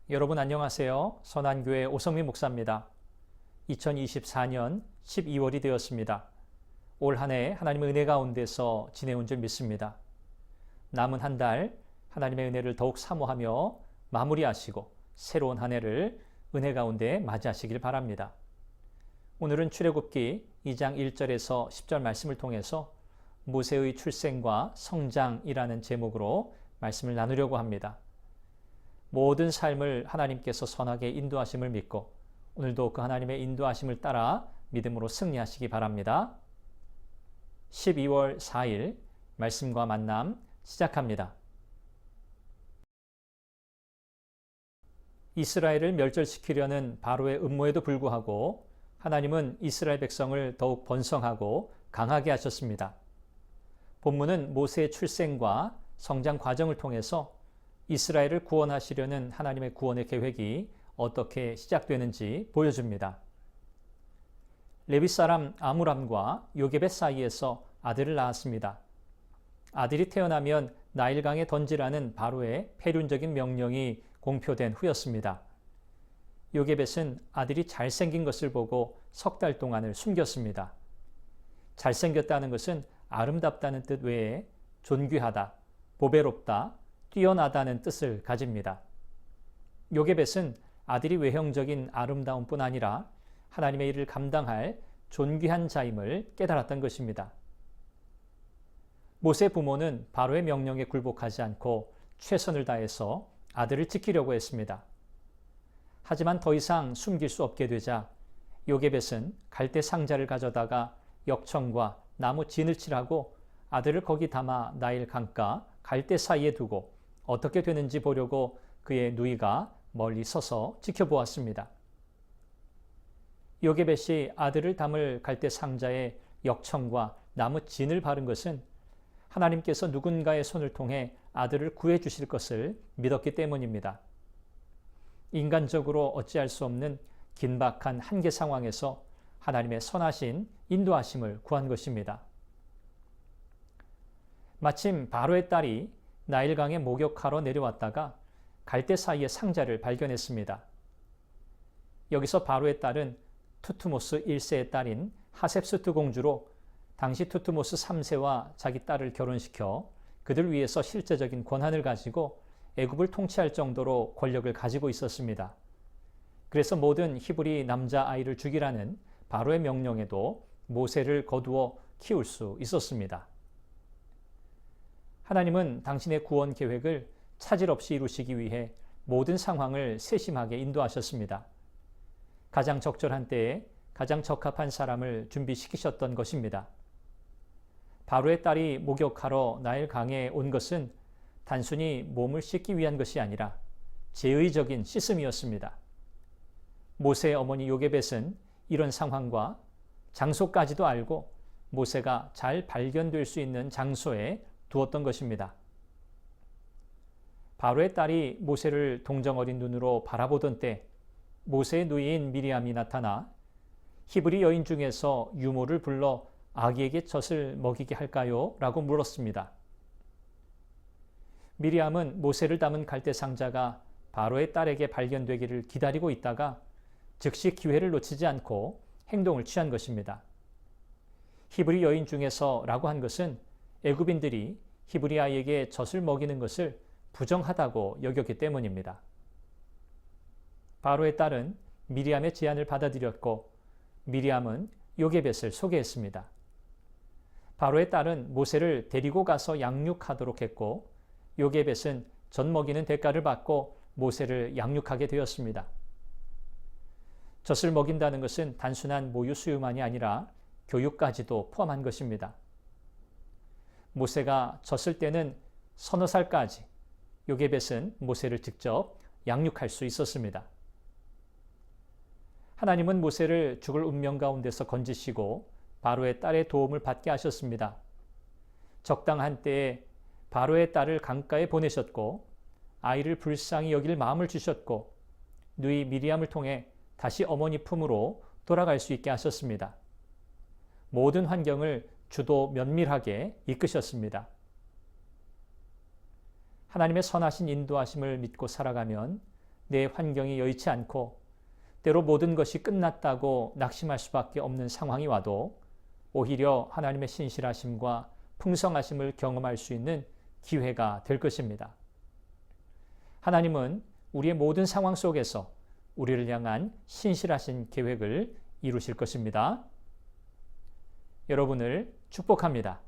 여러분 안녕하세요. 선한교회 오성민 목사입니다. 2024년 12월이 되었습니다. 올 한 해 하나님의 은혜 가운데서 지내온 줄 믿습니다. 남은 한 달 하나님의 은혜를 더욱 사모하며 마무리하시고 새로운 한 해를 은혜 가운데 맞이하시길 바랍니다. 오늘은 출애굽기 2장 1절에서 10절 말씀을 통해서 모세의 출생과 성장이라는 제목으로 말씀을 나누려고 합니다. 모든 삶을 하나님께서 선하게 인도하심을 믿고 오늘도 그 하나님의 인도하심을 따라 믿음으로 승리하시기 바랍니다. 12월 4일 말씀과 만남 시작합니다. 이스라엘을 멸절시키려는 바로의 음모에도 불구하고 하나님은 이스라엘 백성을 더욱 번성하고 강하게 하셨습니다. 본문은 모세의 출생과 성장 과정을 통해서 이스라엘을 구원하시려는 하나님의 구원의 계획이 어떻게 시작되는지 보여줍니다. 레위 사람 아므람과 요게벳 사이에서 아들을 낳았습니다. 아들이 태어나면 나일강에 던지라는 바로의 폐륜적인 명령이 공표된 후였습니다. 요게벳은 아들이 잘생긴 것을 보고 석 달 동안을 숨겼습니다. 잘생겼다는 것은 아름답다는 뜻 외에 존귀하다, 보배롭다, 뛰어나다는 뜻을 가집니다. 요게벳은 아들이 외형적인 아름다움뿐 아니라 하나님의 일을 감당할 존귀한 자임을 깨달았던 것입니다. 모세 부모는 바로의 명령에 굴복하지 않고 최선을 다해서 아들을 지키려고 했습니다. 하지만 더 이상 숨길 수 없게 되자 요게벳은 갈대 상자를 가져다가 역청과 나무 진을 칠하고 아들을 거기 담아 나일 강가 갈대 사이에 두고 어떻게 되는지 보려고 그의 누이가 멀리 서서 지켜보았습니다. 요게벳이 아들을 담을 갈대 상자에 역청과 나무 진을 바른 것은 하나님께서 누군가의 손을 통해 아들을 구해 주실 것을 믿었기 때문입니다. 인간적으로 어찌할 수 없는 긴박한 한계 상황에서 하나님의 선하신 인도하심을 구한 것입니다. 마침 바로의 딸이 나일강에 목욕하러 내려왔다가 갈대 사이의 상자를 발견했습니다. 여기서 바로의 딸은 투트모스 1세의 딸인 하셉수트 공주로 당시 투트모스 3세와 자기 딸을 결혼시켜 그들 위해서 실제적인 권한을 가지고 애굽을 통치할 정도로 권력을 가지고 있었습니다. 그래서 모든 히브리 남자아이를 죽이라는 바로의 명령에도 모세를 거두어 키울 수 있었습니다. 하나님은 당신의 구원 계획을 차질 없이 이루시기 위해 모든 상황을 세심하게 인도하셨습니다. 가장 적절한 때에 가장 적합한 사람을 준비시키셨던 것입니다. 바로의 딸이 목욕하러 나일 강에 온 것은 단순히 몸을 씻기 위한 것이 아니라 제의적인 씻음이었습니다. 모세의 어머니 요게벳은 이런 상황과 장소까지도 알고 모세가 잘 발견될 수 있는 장소에 두었던 것입니다. 바로의 딸이 모세를 동정어린 눈으로 바라보던 때 모세의 누이인 미리암이 나타나 히브리 여인 중에서 유모를 불러 아기에게 젖을 먹이게 할까요? 라고 물었습니다. 미리암은 모세를 담은 갈대 상자가 바로의 딸에게 발견되기를 기다리고 있다가 즉시 기회를 놓치지 않고 행동을 취한 것입니다. 히브리 여인 중에서 라고 한 것은 애굽인들이 히브리 아이에게 젖을 먹이는 것을 부정하다고 여겼기 때문입니다. 바로의 딸은 미리암의 제안을 받아들였고 미리암은 요게벳을 소개했습니다. 바로의 딸은 모세를 데리고 가서 양육하도록 했고 요게벳은 젖 먹이는 대가를 받고 모세를 양육하게 되었습니다. 젖을 먹인다는 것은 단순한 모유 수유만이 아니라 교육까지도 포함한 것입니다. 모세가 젖을 때는 서너 살까지 요게벳은 모세를 직접 양육할 수 있었습니다. 하나님은 모세를 죽을 운명 가운데서 건지시고 바로의 딸의 도움을 받게 하셨습니다. 적당한 때에 바로의 딸을 강가에 보내셨고 아이를 불쌍히 여길 마음을 주셨고 누이 미리암을 통해 다시 어머니 품으로 돌아갈 수 있게 하셨습니다. 모든 환경을 주도 면밀하게 이끄셨습니다. 하나님의 선하신 인도하심을 믿고 살아가면 내 환경이 여의치 않고 때로 모든 것이 끝났다고 낙심할 수밖에 없는 상황이 와도 오히려 하나님의 신실하심과 풍성하심을 경험할 수 있는 기회가 될 것입니다. 하나님은 우리의 모든 상황 속에서 우리를 향한 신실하신 계획을 이루실 것입니다. 여러분을 축복합니다.